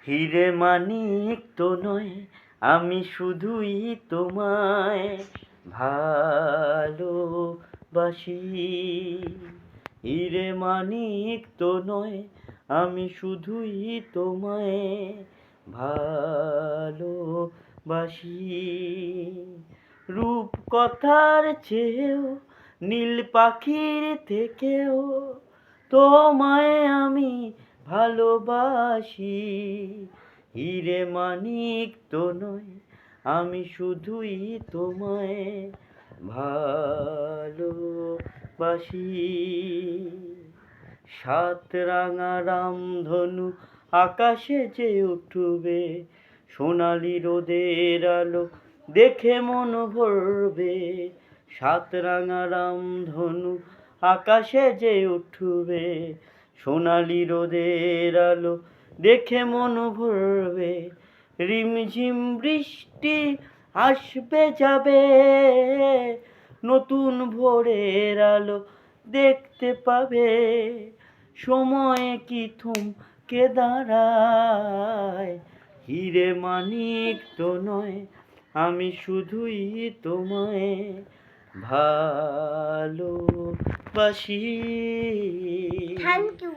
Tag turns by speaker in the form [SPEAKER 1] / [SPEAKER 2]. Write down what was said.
[SPEAKER 1] হিরে মানিক তো নয়, আমি শুধুই তোমায় ভালোবাসি। হিরে মানিক তো নয়, আমি শুধুই তোমায় ভালোবাসি। রূপ কথার চেয়েও নীল পাখির থেকেও তোমায় আমি ভালোবাসি। হিরে মানিক তো নয়, আমি শুধুই তোমায় ভালোবাসি। সাত রাঙা রামধনু আকাশে যে উঠবে, সোনালি রোদের আলো দেখে মন ভরবে। সাত রাঙা রামধনু আকাশে যে উঠবে, সোনালি রোদের আলো দেখে মন ভরবে। রিমঝিম বৃষ্টি আসবে যাবে, নতুন ভোরের আলো দেখতে পাবে। সময় কি থমকে দাঁড়ায়, হিরে মানিক তো নয়, আমি শুধুই তোমায় ভালোবাসি।
[SPEAKER 2] Thank you.